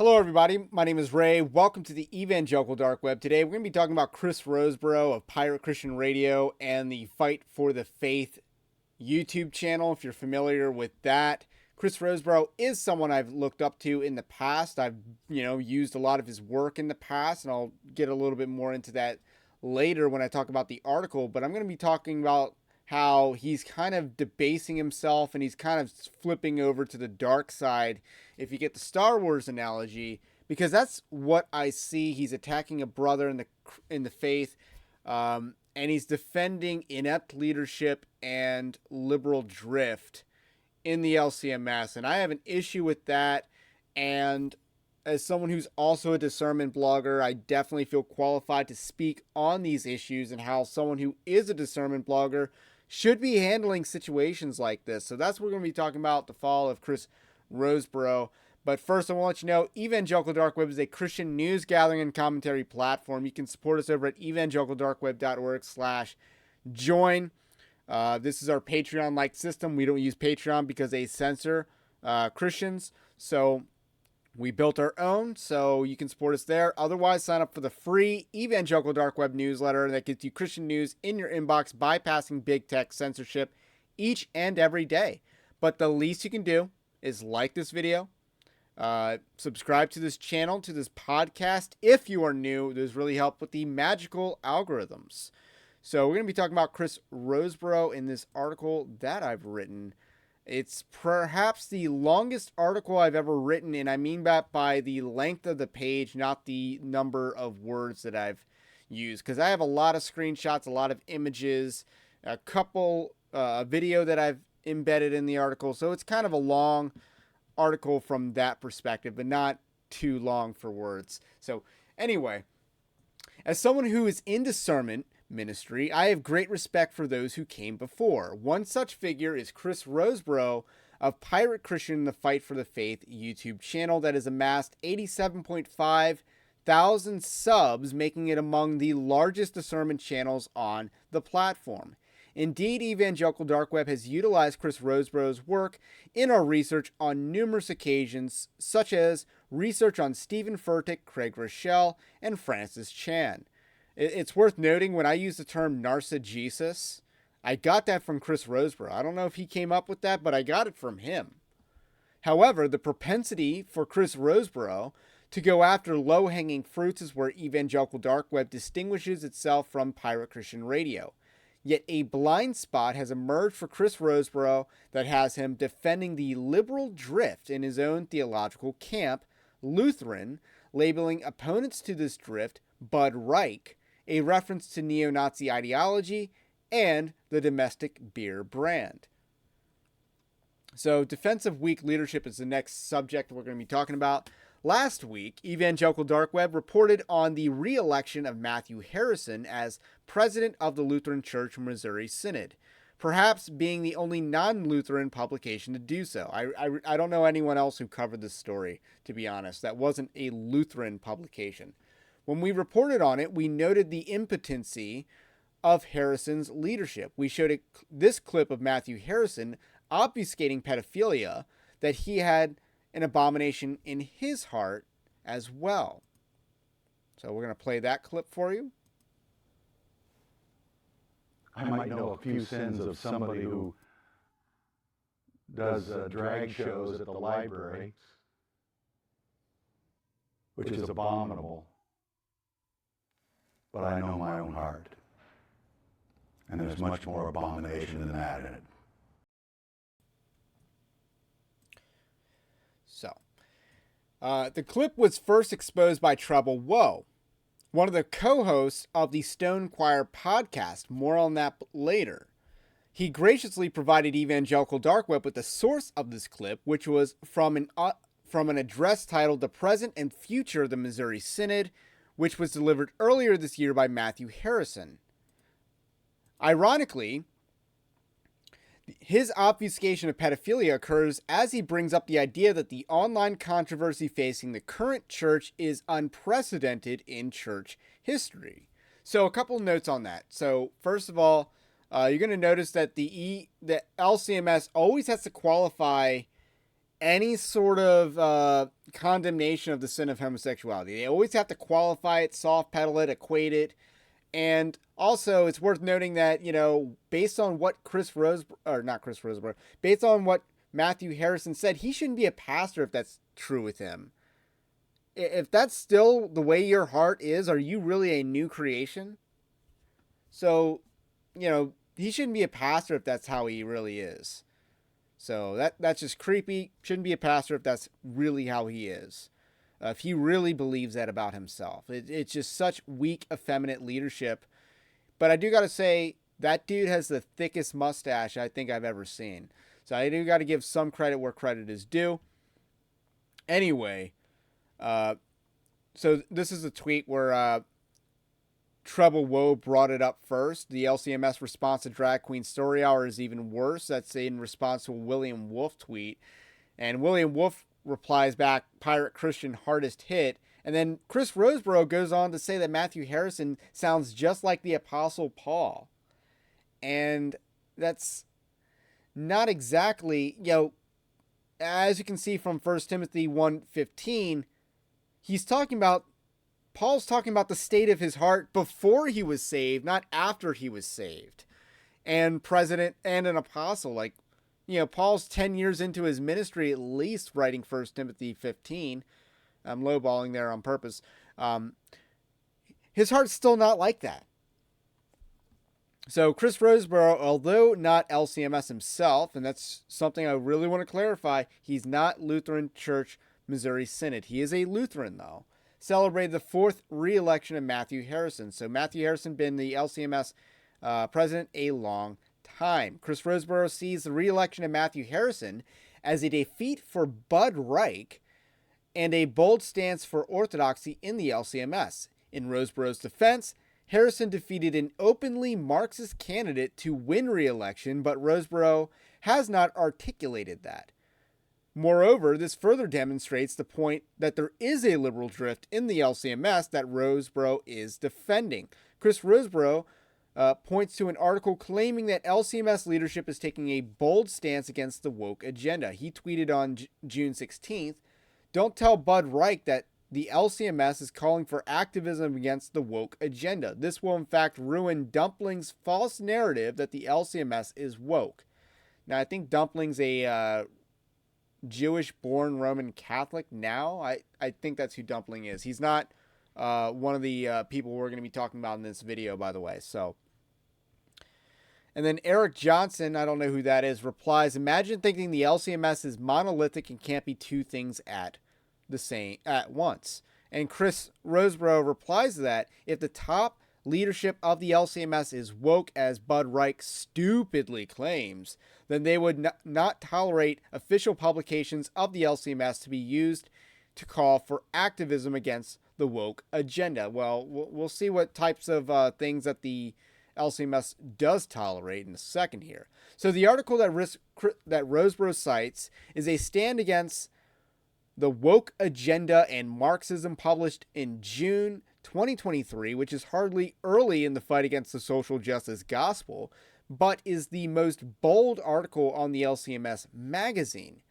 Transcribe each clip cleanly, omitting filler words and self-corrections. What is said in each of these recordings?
Hello, everybody. My name is Ray. Welcome to the Evangelical Dark Web. Today, we're going to be talking about Chris Rosebrough of Pirate Christian Radio and the Fight for the Faith YouTube channel. If you're familiar with that, Chris Rosebrough is someone I've looked up to in the past. I've, used a lot of his work in the past, and I'll get a little bit more into that later when I talk about the article. But I'm going to be talking about how he's kind of debasing himself and he's kind of flipping over to the dark side, if you get the Star Wars analogy, because that's what I see. He's attacking a brother in the faith, and he's defending inept leadership and liberal drift in the LCMS, and I have an issue with that. And as someone who's also a discernment blogger, I definitely feel qualified to speak on these issues and how someone who is a discernment blogger should be handling situations like this. So that's what we're going to be talking about, the fall of Chris Rosebrough. But first, I want to let you know, Evangelical Dark Web is a Christian news gathering and commentary platform. You can support us over at evangelicaldarkweb.org/join. This is our Patreon-like system. We don't use Patreon because they censor Christians. So we built our own, so you can support us there. Otherwise, sign up for the free Evangelical Dark Web newsletter that gets you Christian news in your inbox, bypassing big tech censorship each and every day. But the least you can do is like this video, subscribe to this channel, to this podcast. If you are new, those really help with the magical algorithms. So we're going to be talking about Chris Rosebrough in this article that I've written. It's perhaps the longest article I've ever written, and I mean that by the length of the page, not the number of words that I've used, because I have a lot of screenshots, a lot of images, a couple video that I've embedded in the article, so it's kind of a long article from that perspective, but not too long for words. So anyway, as someone who is in discernment ministry, I have great respect for those who came before. One such figure is Chris Rosebrough of Pirate Christian the Fight for the Faith YouTube channel that has amassed 87.5 thousand subs, making it among the largest discernment channels on the platform. Indeed, Evangelical Dark Web has utilized Chris Rosebrough's work in our research on numerous occasions, such as research on Stephen Furtick, Craig Rochelle, and Francis Chan. It's worth noting, when I use the term narcigesis, I got that from Chris Rosebrough. I don't know if he came up with that, but I got it from him. However, the propensity for Chris Rosebrough to go after low-hanging fruits is where Evangelical Dark Web distinguishes itself from Pirate Christian Radio. Yet a blind spot has emerged for Chris Rosebrough that has him defending the liberal drift in his own theological camp, Lutheran, labeling opponents to this drift Bud Reich, a reference to neo-Nazi ideology and the domestic beer brand. So defensive weak leadership is the next subject we're going to be talking about. Last week, Evangelical Dark Web reported on the re-election of Matthew Harrison as president of the Lutheran Church Missouri Synod, perhaps being the only non-Lutheran publication to do so. I don't know anyone else who covered this story, to be honest. That wasn't a Lutheran publication. When we reported on it, we noted the impotency of Harrison's leadership. We showed this clip of Matthew Harrison obfuscating pedophilia, that he had an abomination in his heart as well. So we're going to play that clip for you. I might know a few sins of somebody who does drag shows at the library, which is abominable. But I know my own heart. And there's much more abomination than that in it. So, the clip was first exposed by Trouble Woe, one of the co-hosts of the Stone Choir podcast. More on that later. He graciously provided Evangelical Dark Web with the source of this clip, which was from an address titled "The Present and Future of the Missouri Synod," which was delivered earlier this year by Matthew Harrison. Ironically, his obfuscation of pedophilia occurs as he brings up the idea that the online controversy facing the current church is unprecedented in church history. So a couple notes on that. So first of all, you're going to notice that the LCMS always has to qualify any sort of condemnation of the sin of homosexuality. They always have to qualify it, soft pedal it, equate it. And also, it's worth noting that, based on what based on what Matthew Harrison said, he shouldn't be a pastor if that's true with him. If that's still the way your heart is, are you really a new creation? So, he shouldn't be a pastor if that's how he really is. So that's just creepy. Shouldn't be a pastor if that's really how he is. If he really believes that about himself. It's just such weak, effeminate leadership. But I do got to say, that dude has the thickest mustache I think I've ever seen. So I do got to give some credit where credit is due. Anyway, so this is a tweet where Treble Woe brought it up first. The LCMS response to Drag Queen Story Hour is even worse. That's in response to a William Wolf tweet. And William Wolf replies back, Pirate Christian hardest hit. And then Chris Rosebrough goes on to say that Matthew Harrison sounds just like the Apostle Paul. And that's not exactly, as you can see from 1 Timothy 1:15, Paul's talking about the state of his heart before he was saved, not after he was saved. And president and an apostle, Paul's 10 years into his ministry at least, writing 1 Timothy 15. I'm lowballing there on purpose. His heart's still not like that. So Chris Rosebrough, although not LCMS himself, and that's something I really want to clarify, he's not Lutheran Church Missouri Synod. He is a Lutheran, though. Celebrated the fourth re-election of Matthew Harrison. So Matthew Harrison been the LCMS president a long time. Chris Rosebrough sees the re-election of Matthew Harrison as a defeat for Bud Reich and a bold stance for orthodoxy in the LCMS. In Rosebrough's defense, Harrison defeated an openly Marxist candidate to win re-election, but Rosebrough has not articulated that. Moreover, this further demonstrates the point that there is a liberal drift in the LCMS that Rosebrough is defending. Chris Rosebrough points to an article claiming that LCMS leadership is taking a bold stance against the woke agenda. He tweeted on June 16th, "Don't tell Bud Reich that the LCMS is calling for activism against the woke agenda. This will in fact ruin Dumpling's false narrative that the LCMS is woke." Now, I think Dumpling's a Jewish-born Roman Catholic now. I think that's who Dumpling is. He's not one of the people we're going to be talking about in this video, by the way. So, and then Eric Johnson, I don't know who that is, replies, "Imagine thinking the LCMS is monolithic and can't be two things at once." And Chris Rosebrough replies to that, "If the top leadership of the LCMS is woke, as Bud Reich stupidly claims, then they would not tolerate official publications of the LCMS to be used to call for activism against the woke agenda." Well, we'll see what types of things that the LCMS does tolerate in a second here. So the article that Rosebrough cites is a stand against the woke agenda and Marxism, published in June 2023, which is hardly early in the fight against the social justice gospel, but is the most bold article on the LCMS magazine.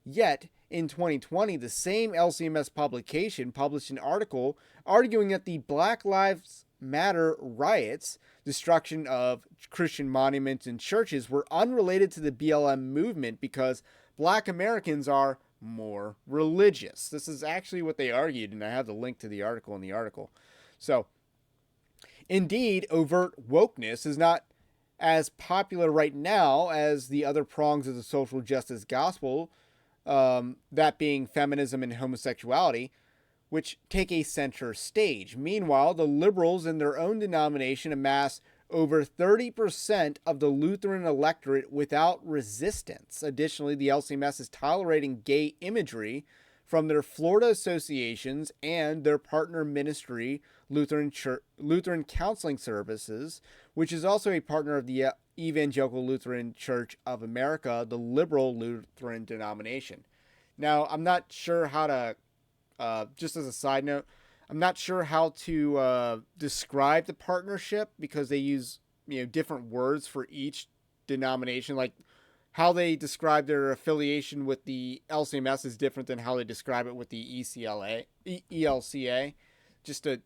Yet, in 2020, the same LCMS publication published an article arguing that the Black Lives Matter riots, destruction of Christian monuments and churches, were unrelated to the BLM movement because Black Americans are more religious. This is actually what they argued, and I have the link to the article in the article. So, indeed, overt wokeness is not as popular right now as the other prongs of the social justice gospel, that being feminism and homosexuality, which take a center stage. Meanwhile, the liberals in their own denomination amass over 30% of the Lutheran electorate without resistance. Additionally, the LCMS is tolerating gay imagery from their Florida associations and their partner ministry, Lutheran Counseling Services, which is also a partner of the Evangelical Lutheran Church of America, the liberal Lutheran denomination. Now, I'm not sure how to, just as a side note, I'm not sure how to describe the partnership because they use different words for each denomination. Like how they describe their affiliation with the LCMS is different than how they describe it with the ELCA. Just to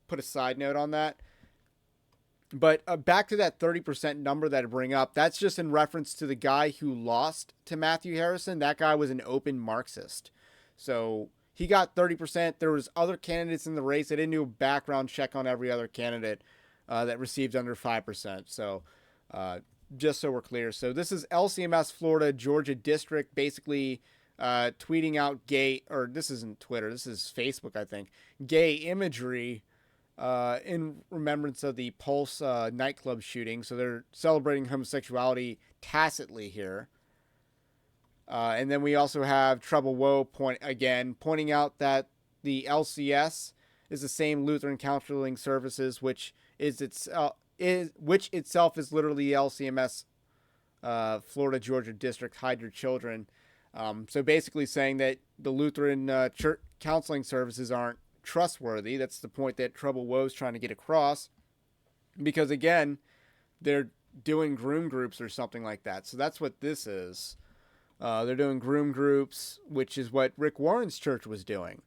put a side note on that. But back to that 30% number that I bring up, that's just in reference to the guy who lost to Matthew Harrison. That guy was an open Marxist. So he got 30%. There was other candidates in the race. They didn't do a background check on every other candidate that received under 5%. So just so we're clear. So this is LCMS Florida Georgia District basically tweeting out gay, or this isn't Twitter, this is Facebook, I think, gay imagery in remembrance of the Pulse nightclub shooting. So they're celebrating homosexuality tacitly here. And then we also have Treble Woe pointing out that the LCS is the same Lutheran Counseling Services, which itself is literally the LCMS Florida Georgia District Hide Your Children. So basically saying that the Lutheran church counseling services aren't trustworthy. That's the point that Treble Woe is trying to get across, because again, they're doing groom groups or something like that. So that's what this is. They're doing groom groups, which is what Rick Warren's church was doing.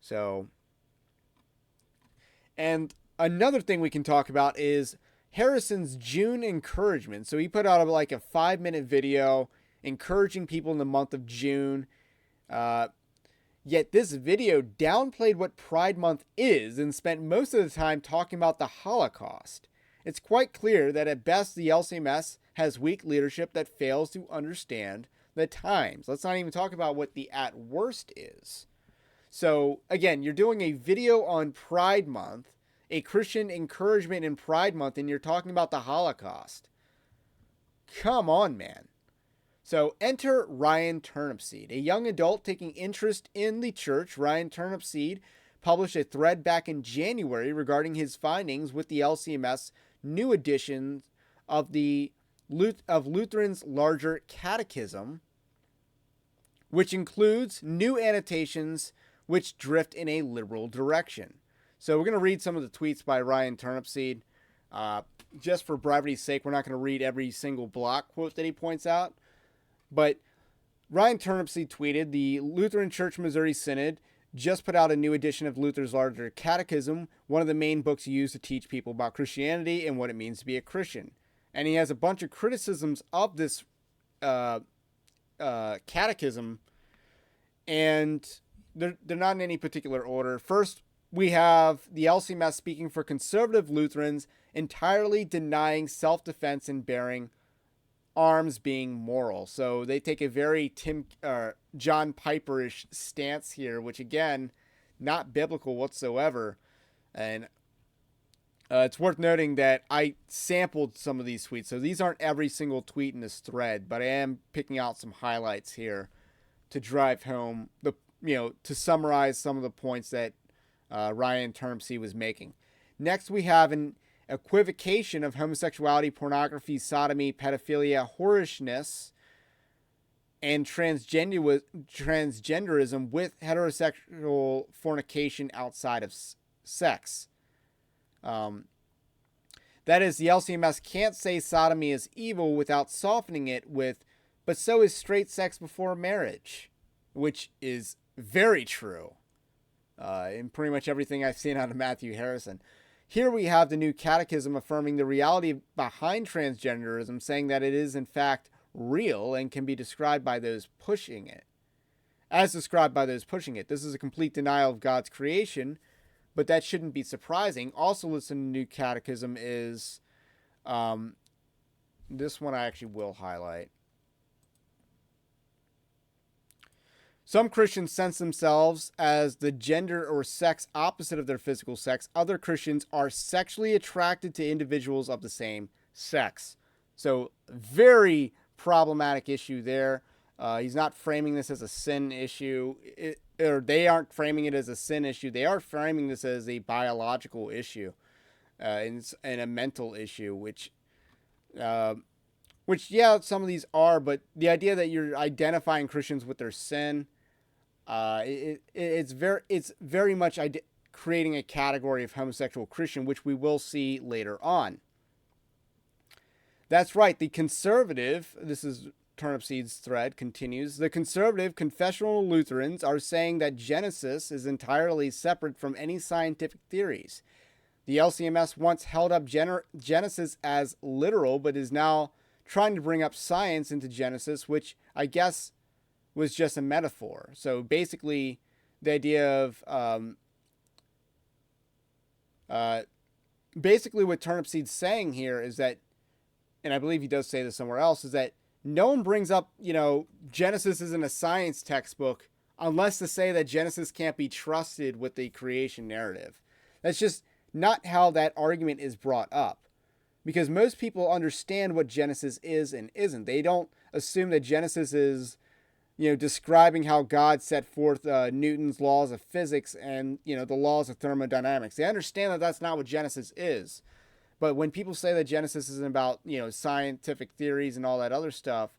So, and another thing we can talk about is Harrison's June encouragement. So he put out like a 5-minute video encouraging people in the month of June. Yet this video downplayed what Pride Month is and spent most of the time talking about the Holocaust. It's quite clear that at best the LCMS has weak leadership that fails to understand the times. Let's not even talk about what the at worst is. So again, you're doing a video on Pride Month, a Christian encouragement in Pride Month, and you're talking about the Holocaust. Come on, man. So enter Ryan Turnipseed, a young adult taking interest in the church. Ryan Turnipseed published a thread back in January regarding his findings with the LCMS new edition of Lutheran's larger catechism, which includes new annotations which drift in a liberal direction. So we're going to read some of the tweets by Ryan Turnipseed. Just for brevity's sake, we're not going to read every single block quote that he points out. But Ryan Turnipseed tweeted, the Lutheran Church Missouri Synod just put out a new edition of Luther's Larger Catechism, one of the main books used to teach people about Christianity and what it means to be a Christian. And he has a bunch of criticisms of this catechism, and they're not in any particular order. First, we have the LCMS speaking for conservative Lutherans, entirely denying self-defense and bearing arms being moral. So they take a very John Piper-ish stance here, which again, not biblical whatsoever. And it's worth noting that I sampled some of these tweets. So these aren't every single tweet in this thread, but I am picking out some highlights here to drive home to summarize some of the points that Ryan Turnipseed was making. Next, we have an equivocation of homosexuality, pornography, sodomy, pedophilia, whorishness, and transgenderism with heterosexual fornication outside of sex. That is, the LCMS can't say sodomy is evil without softening it with, but so is straight sex before marriage, which is very true in pretty much everything I've seen out of Matthew Harrison. Here we have the new catechism affirming the reality behind transgenderism, saying that it is in fact real and can be described by those pushing it. As described by those pushing it. This is a complete denial of God's creation, but that shouldn't be surprising. Also listen to the new catechism is, this one I actually will highlight. Some Christians sense themselves as the gender or sex opposite of their physical sex. Other Christians are sexually attracted to individuals of the same sex. So, very problematic issue there. He's not framing this as a sin issue, or they aren't framing it as a sin issue. They are framing this as a biological issue and a mental issue, which, yeah, some of these are, but the idea that you're identifying Christians with their sin, it's very much creating a category of homosexual Christian, which we will see later on. That's right. The conservative, this is Turnipseed's thread, continues. The conservative confessional Lutherans are saying that Genesis is entirely separate from any scientific theories. The LCMS once held up Genesis as literal, but is now trying to bring up science into Genesis, which I guess was just a metaphor. So basically, the idea of basically what Turnipseed's saying here is that, and I believe he does say this somewhere else, is that no one brings up, Genesis isn't a science textbook unless to say that Genesis can't be trusted with the creation narrative. That's just not how that argument is brought up. Because most people understand what Genesis is and isn't. They don't assume that Genesis is, describing how God set forth Newton's laws of physics and, the laws of thermodynamics. They understand that that's not what Genesis is. But when people say that Genesis isn't about, scientific theories and all that other stuff,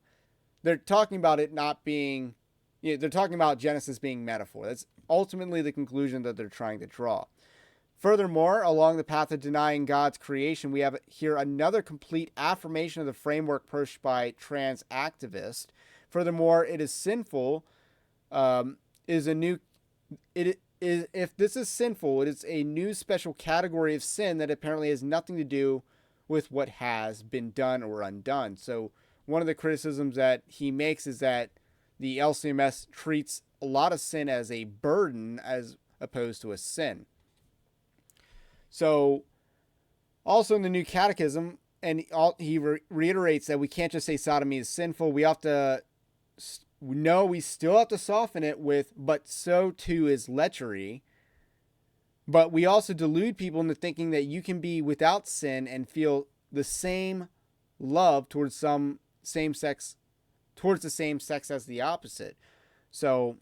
they're talking about it not being, they're talking about Genesis being metaphor. That's ultimately the conclusion that they're trying to draw. Furthermore, along the path of denying God's creation, we have here another complete affirmation of the framework pushed by trans activists. Furthermore, it is sinful. If this is sinful, it is a new special category of sin that apparently has nothing to do with what has been done or undone. So one of the criticisms that he makes is that the LCMS treats a lot of sin as a burden as opposed to a sin. So also in the New Catechism, and he reiterates that we can't just say sodomy is sinful. We have to know we still have to soften it with, but so too is lechery. But we also delude people into thinking that you can be without sin and feel the same love towards the same sex as the opposite. So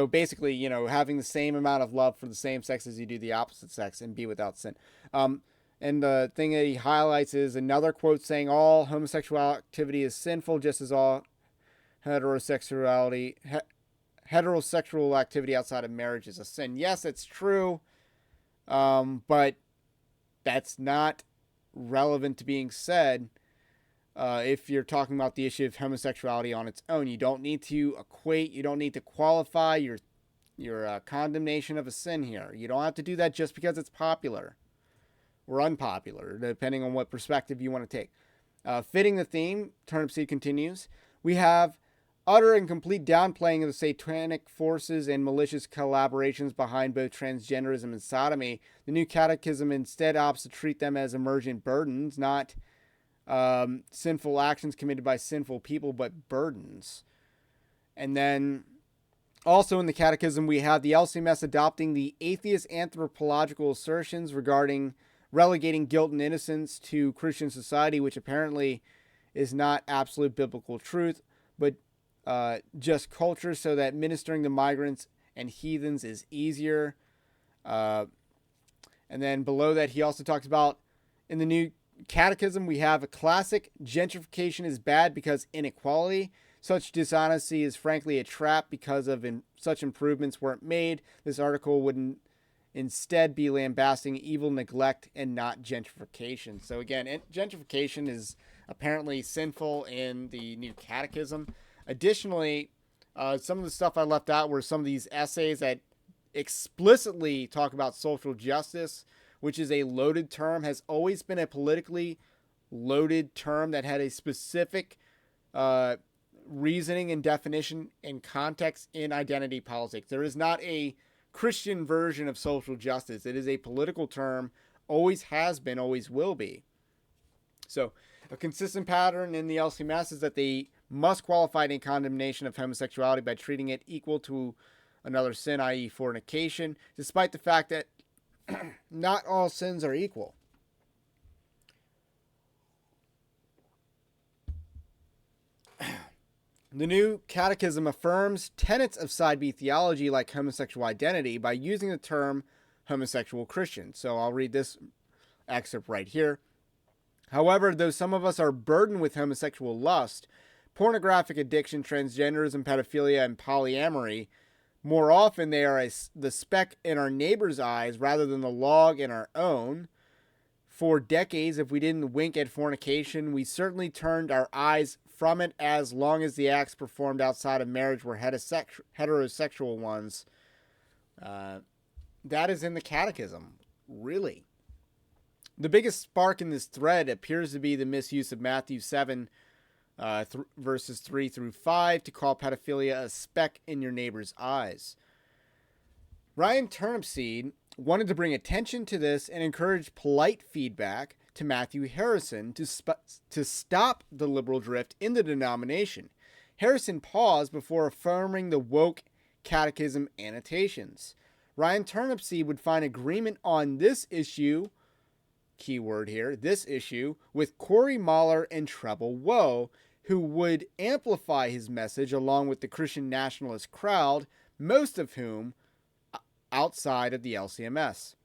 basically, having the same amount of love for the same sex as you do the opposite sex and be without sin. And the thing that he highlights is another quote saying all homosexual activity is sinful, just as all heterosexual activity outside of marriage is a sin. Yes, it's true, but that's not relevant to being said if you're talking about the issue of homosexuality on its own. You don't need to equate, you don't need to qualify your condemnation of a sin here. You don't have to do that just because it's popular or unpopular, depending on what perspective you want to take. Fitting the theme, Turnipseed continues, we have utter and complete downplaying of the satanic forces and malicious collaborations behind both transgenderism and sodomy. The New Catechism instead opts to treat them as emergent burdens, not sinful actions committed by sinful people, but burdens. And then also in the Catechism, we have the LCMS adopting the atheist anthropological assertions regarding relegating guilt and innocence to Christian society, which apparently is not absolute biblical truth, but just culture, so that ministering to migrants and heathens is easier. And then below that, he also talks about in the New Catechism, we have a classic gentrification is bad because inequality. Such dishonesty is frankly a trap because of such improvements weren't made. This article would instead be lambasting evil neglect and not gentrification. So again, gentrification is apparently sinful in the New Catechism. Additionally, some of the stuff I left out were some of these essays that explicitly talk about social justice, which is a loaded term, has always been a politically loaded term that had a specific reasoning and definition and context in identity politics. There is not a Christian version of social justice. It is a political term, always has been, always will be. So a consistent pattern in the LCMS is that they must qualify any condemnation of homosexuality by treating it equal to another sin, i.e. fornication, despite the fact that not all sins are equal. The New Catechism affirms tenets of Side B theology like homosexual identity by using the term homosexual Christian. So I'll read this excerpt right here. However, though some of us are burdened with homosexual lust, pornographic addiction, transgenderism, pedophilia, and polyamory, more often they are the speck in our neighbor's eyes rather than the log in our own. for decades, if we didn't wink at fornication, we certainly turned our eyes from it as long as the acts performed outside of marriage were heterosexual ones. That is in the Catechism. Really. The biggest spark in this thread appears to be the misuse of Matthew 7, verses 3 through 5, to call pedophilia a speck in your neighbor's eyes. Ryan Turnipseed wanted to bring attention to this and encourage polite feedback to Matthew Harrison to stop the liberal drift in the denomination. Harrison paused before affirming the woke catechism annotations. Ryan Turnipseed would find agreement on this issue, keyword here, this issue, with Corey Mahler and Treble Woe, who would amplify his message along with the Christian nationalist crowd, most of whom outside of the LCMS.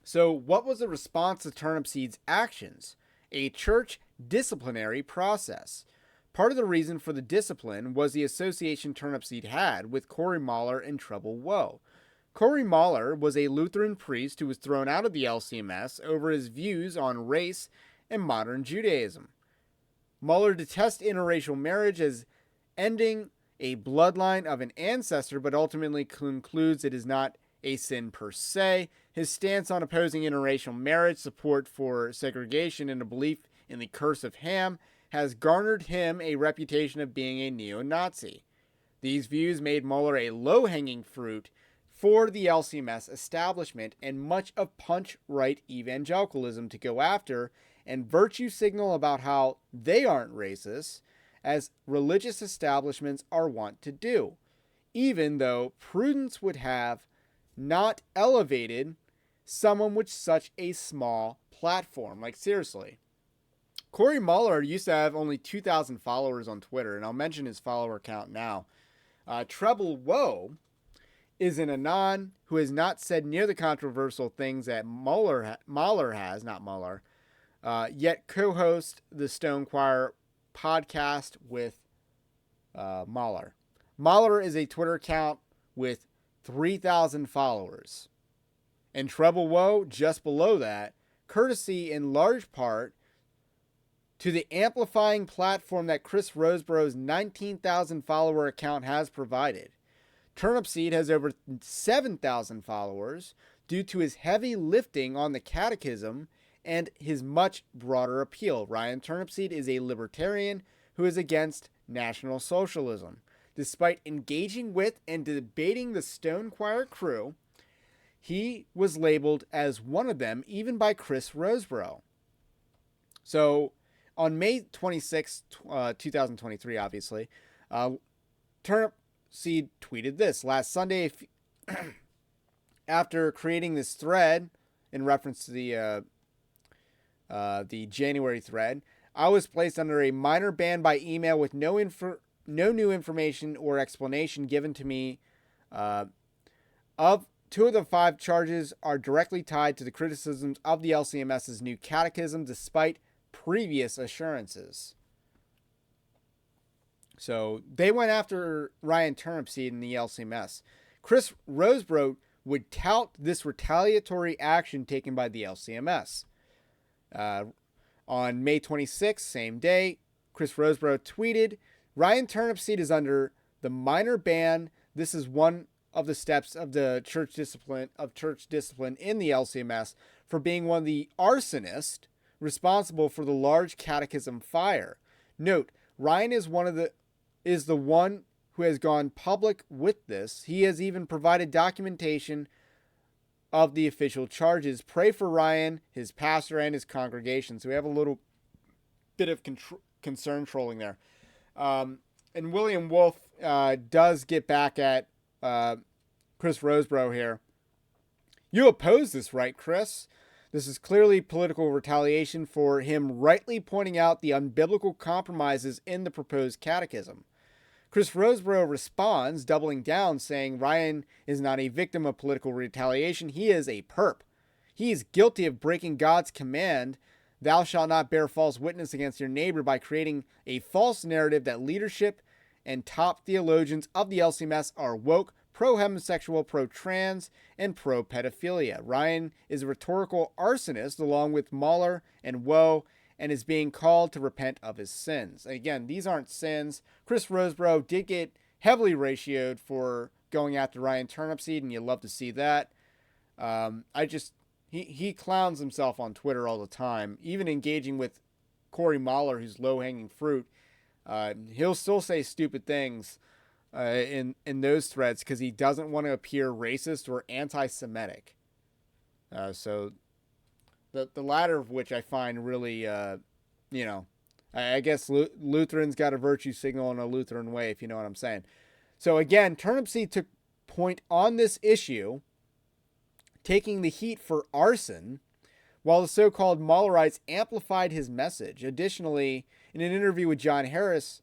So what was the response to Turnipseed's actions? A church disciplinary process. Part of the reason for the discipline was the association Turnipseed had with Corey Mahler and Treble Woe. Corey Mahler was a Lutheran priest who was thrown out of the LCMS over his views on race and modern Judaism. Mahler detests interracial marriage as ending a bloodline of an ancestor, but ultimately concludes it is not a sin per se. His stance on opposing interracial marriage, support for segregation, and a belief in the curse of Ham has garnered him a reputation of being a neo-Nazi. These views made Mahler a low-hanging fruit for the LCMS establishment and much of punch-right evangelicalism to go after and virtue signal about how they aren't racist, as religious establishments are wont to do, even though prudence would have not elevated someone with such a small platform. Like, seriously. Corey Mahler used to have only 2,000 followers on Twitter, and I'll mention his follower count now. Treble Woe is an Anon who has not said near the controversial things that Mahler has, not Mueller, yet co-host the Stone Choir podcast with Mahler. Mahler is a Twitter account with 3,000 followers. And Treble Woe just below that, courtesy in large part to the amplifying platform that Chris Rosebrough's 19,000 follower account has provided. Turnipseed has over 7,000 followers due to his heavy lifting on the catechism and his much broader appeal. Ryan Turnipseed is a libertarian who is against National Socialism. Despite engaging with and debating the Stone Choir crew, he was labeled as one of them even by Chris Rosebrough. So on May 26, 2023, obviously, Turnipseed tweeted this. Last Sunday, after creating this thread in reference to the January thread, I was placed under a minor ban by email with no new information or explanation given to me. Of two of the 5 charges are directly tied to the criticisms of the LCMS's new catechism, despite previous assurances. So they went after Ryan Turnipseed in the LCMS. Chris Rosebrough would tout this retaliatory action taken by the LCMS. On May 26th, same day, Chris Rosebrough tweeted, Ryan Turnipseed is under the minor ban. This is one of the steps of the church discipline in the LCMS for being one of the arsonists responsible for the large catechism fire. Note, Ryan is the one who has gone public with this. He has even provided documentation of the official charges. Pray for Ryan, his pastor, and his congregation. So we have a little bit of concern trolling there. And William Wolf does get back at Chris Rosebrough here. You oppose this, right, Chris? This is clearly political retaliation for him rightly pointing out the unbiblical compromises in the proposed catechism. Chris Rosebrough responds, doubling down, saying Ryan is not a victim of political retaliation. He is a perp. He is guilty of breaking God's command, thou shalt not bear false witness against your neighbor, by creating a false narrative that leadership and top theologians of the LCMS are woke, pro-homosexual, pro-trans, and pro-pedophilia. Ryan is a rhetorical arsonist along with Mahler and Woe, and is being called to repent of his sins. Again, these aren't sins. Chris Rosebrough did get heavily ratioed for going after Ryan Turnipseed, and you love to see that. He clowns himself on Twitter all the time, even engaging with Corey Mahler, who's low-hanging fruit. He'll still say stupid things in those threads because he doesn't want to appear racist or anti-Semitic. So the latter of which I find really, I guess Lutherans got a virtue signal in a Lutheran way, if you know what I'm saying. So again, Turnipseed took point on this issue, taking the heat for arson, while the so-called Mahlerites amplified his message. Additionally, in an interview with John Harris,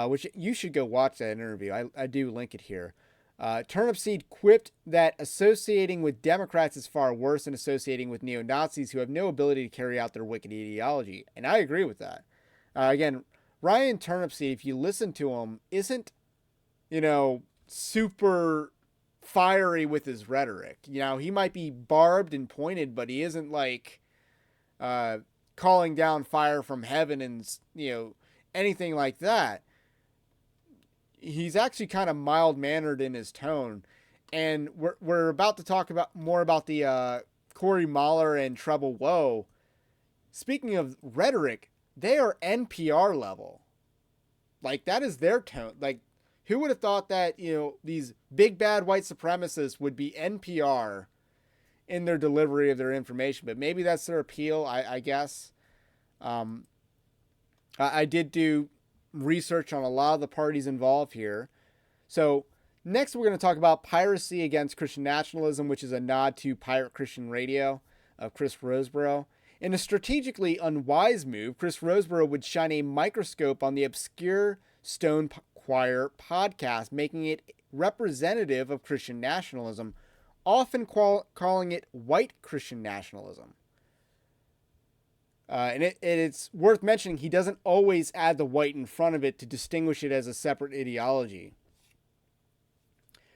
which you should go watch that interview, I do link it here, Turnipseed quipped that associating with Democrats is far worse than associating with neo-Nazis who have no ability to carry out their wicked ideology. And I agree with that. Again, Ryan Turnipseed, if you listen to him, isn't, super fiery with his rhetoric. He might be barbed and pointed, but he isn't like calling down fire from heaven and, anything like that. He's actually kind of mild-mannered in his tone. And we're about to talk about more about the Corey Mahler and Treble Woe. Speaking of rhetoric, they are NPR level. Like, that is their tone. Like, who would have thought that, these big bad white supremacists would be NPR in their delivery of their information? But maybe that's their appeal, I guess. I did do research on a lot of the parties involved here. So next we're going to talk about Piracy Against Christian Nationalism, which is a nod to Pirate Christian Radio of Chris Rosebrough. In a strategically unwise move, Chris Rosebrough would shine a microscope on the obscure Stone Choir podcast, making it representative of Christian nationalism, often calling it white Christian nationalism. And it's worth mentioning he doesn't always add the white in front of it to distinguish it as a separate ideology.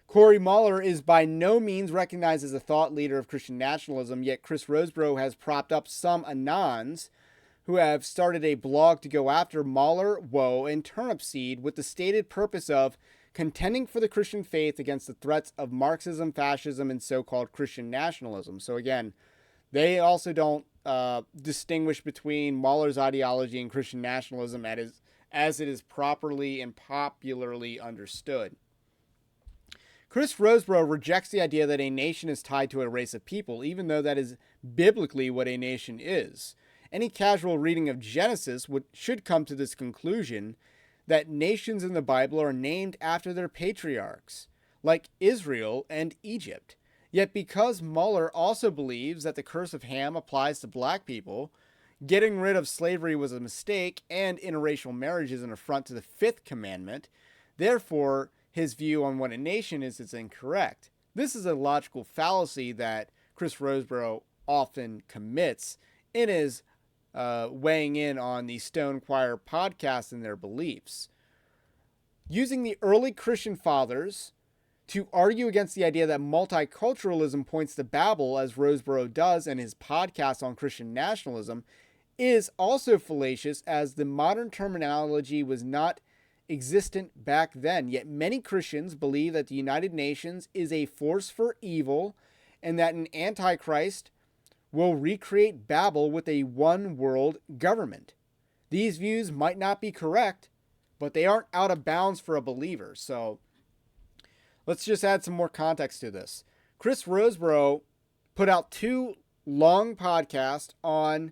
Corey Mahler is by no means recognized as a thought leader of Christian nationalism, yet Chris Rosebrough has propped up some Anons who have started a blog to go after Mahler, Woe, and Turnipseed with the stated purpose of contending for the Christian faith against the threats of Marxism, fascism, and so-called Christian nationalism. So again, they also don't distinguish between Mahler's ideology and Christian nationalism as it is properly and popularly understood. Chris Rosebrough rejects the idea that a nation is tied to a race of people, even though that is biblically what a nation is. Any casual reading of Genesis should come to this conclusion, that nations in the Bible are named after their patriarchs, like Israel and Egypt. Yet because Mahler also believes that the curse of Ham applies to black people, getting rid of slavery was a mistake, and interracial marriage is an affront to the fifth commandment, therefore his view on what a nation is incorrect. This is a logical fallacy that Chris Rosebrough often commits in his weighing in on the Stone Choir podcast and their beliefs. Using the early Christian fathers to argue against the idea that multiculturalism points to Babel, as Rosebrough does in his podcast on Christian nationalism, is also fallacious, as the modern terminology was not existent back then. Yet many Christians believe that the United Nations is a force for evil and that an Antichrist will recreate Babel with a one-world government. These views might not be correct, but they aren't out of bounds for a believer. So let's just add some more context to this. Chris Rosebrough put out 2 long podcasts on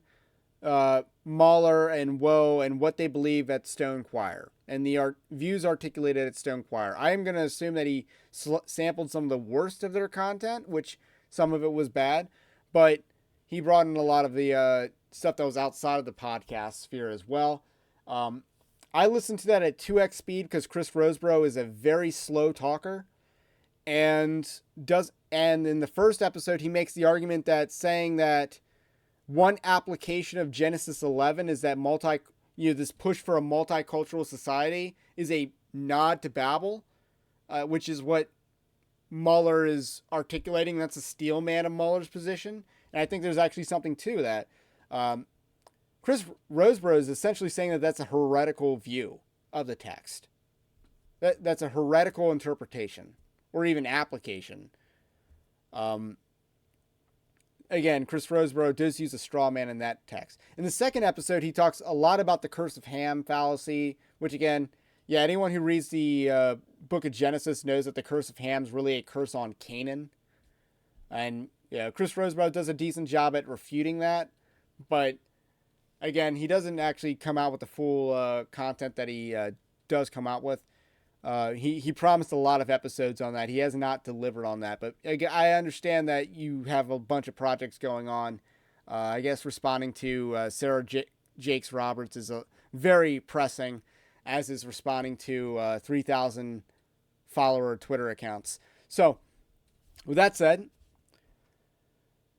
Mahler and Woe and what they believe at Stone Choir and the views articulated at Stone Choir. I am going to assume that he sampled some of the worst of their content, which some of it was bad, but he brought in a lot of the stuff that was outside of the podcast sphere as well. I listened to that at 2x speed because Chris Rosebrough is a very slow talker. And in the first episode, he makes the argument that saying that one application of Genesis 11 is that this push for a multicultural society is a nod to Babel, which is what Mueller is articulating. That's a steel man of Mueller's position. And I think there's actually something to that. Chris Rosebrough is essentially saying that that's a heretical view of the text. That's a heretical interpretation or even application. Again, Chris Rosebrough does use a straw man in that text. In the second episode, he talks a lot about the curse of Ham fallacy, which again, yeah, anyone who reads the book of Genesis knows that the curse of Ham is really a curse on Canaan. And yeah, Chris Rosebrough does a decent job at refuting that. But again, he doesn't actually come out with the full content that he does come out with. He promised a lot of episodes on that. He has not delivered on that. But I understand that you have a bunch of projects going on. I guess responding to Sarah Jakes Roberts is very pressing, as is responding to 3,000 follower Twitter accounts. So, with that said,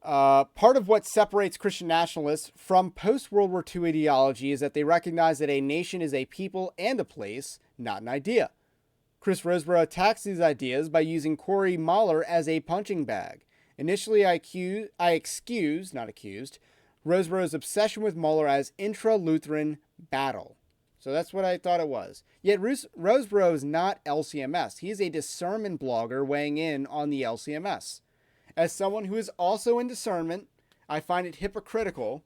part of what separates Christian nationalists from post-World War II ideology is that they recognize that a nation is a people and a place, not an idea. Chris Rosebrough attacks these ideas by using Corey Mahler as a punching bag. Initially, I excused Rosebrough's obsession with Mahler as intra-Lutheran battle. So that's what I thought it was. Yet Rosebrough is not LCMS. He is a discernment blogger weighing in on the LCMS. As someone who is also in discernment, I find it hypocritical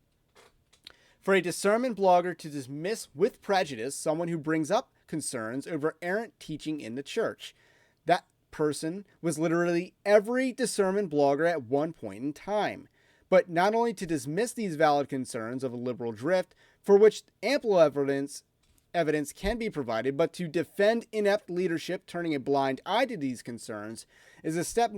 for a discernment blogger to dismiss with prejudice someone who brings up concerns over errant teaching in the church. That person was literally every discernment blogger at one point in time. But not only to dismiss these valid concerns of a liberal drift, for which ample evidence can be provided, but to defend inept leadership turning a blind eye to these concerns is a step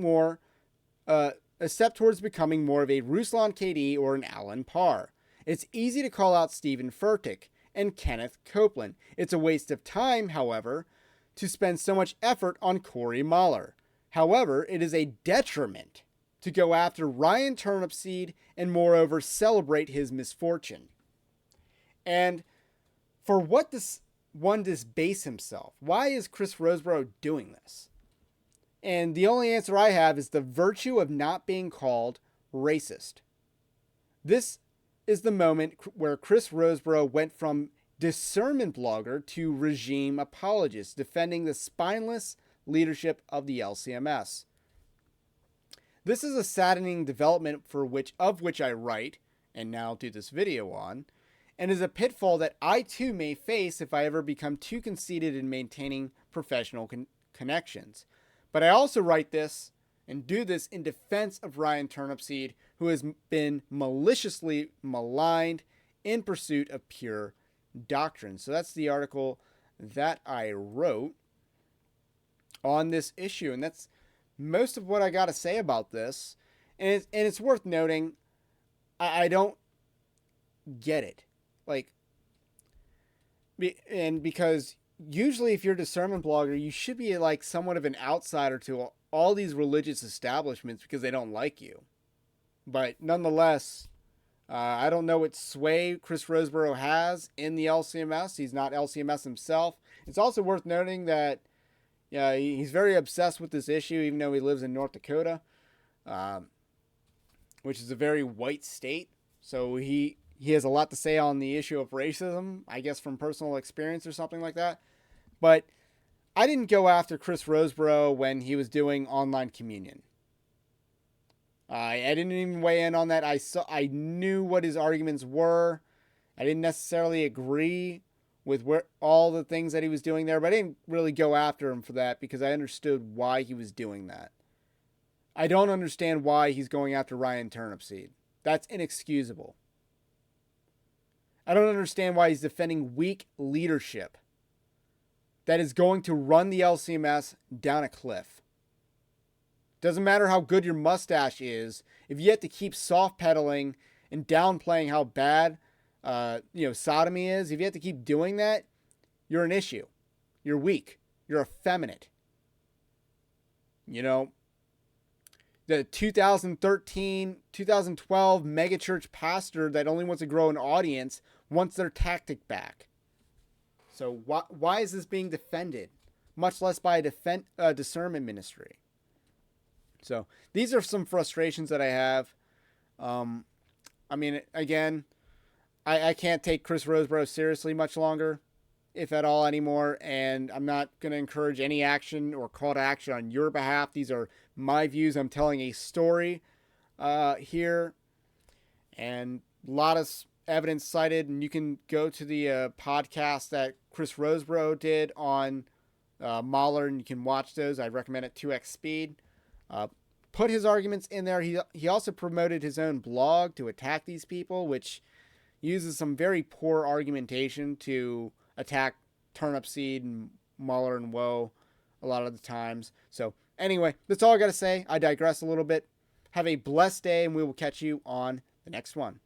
towards becoming more of a Ruslan KD or an Alan Parr. It's easy to call out Stephen Furtick and Kenneth Copeland. It's a waste of time, however, to spend so much effort on Corey Mahler. However, it is a detriment to go after Ryan Turnipseed and moreover celebrate his misfortune. And for what does one disbase himself? Why is Chris Rosebrough doing this? And the only answer I have is the virtue of not being called racist. This is the moment where Chris Rosebrough went from discernment blogger to regime apologist, defending the spineless leadership of the LCMS. This is a saddening development of which I write, and now do this video on, and is a pitfall that I too may face if I ever become too conceited in maintaining professional connections. But I also write this and do this in defense of Ryan Turnipseed, who has been maliciously maligned in pursuit of pure doctrine. So that's the article that I wrote on this issue. And that's most of what I got to say about this. And it's worth noting, I don't get it. Because usually if you're a discernment blogger, you should be like somewhat of an outsider to all these religious establishments because they don't like you. But nonetheless, I don't know what sway Chris Rosebrough has in the LCMS. He's not LCMS himself. It's also worth noting that he's very obsessed with this issue, even though he lives in North Dakota, which is a very white state. So he has a lot to say on the issue of racism, I guess from personal experience or something like that. But I didn't go after Chris Rosebrough when he was doing online communion. I didn't even weigh in on that. I knew what his arguments were. I didn't necessarily agree with all the things that he was doing there, but I didn't really go after him for that because I understood why he was doing that. I don't understand why he's going after Ryan Turnipseed. That's inexcusable. I don't understand why he's defending weak leadership that is going to run the LCMS down a cliff. Doesn't matter how good your mustache is, if you have to keep soft pedaling and downplaying how bad sodomy is, if you have to keep doing that, you're an issue. You're weak. You're effeminate. The 2013, 2012 megachurch pastor that only wants to grow an audience wants their tactic back. So why is this being defended? Much less by a discernment ministry. So these are some frustrations that I have. Um, I mean, again, I can't take Chris Rosebrough seriously much longer, if at all anymore, and I'm not going to encourage any action or call to action on your behalf. These are my views. I'm telling a story here, and a lot of evidence cited, and you can go to the podcast that Chris Rosebrough did on Mahler, and you can watch those. I recommend it 2x speed. Uh, put his arguments in there. He also promoted his own blog to attack these people, which uses some very poor argumentation to attack Turnipseed and Mahler and Woe a lot of the times. So anyway, that's all I got to say. I digress a little bit. Have a blessed day, and we will catch you on the next one.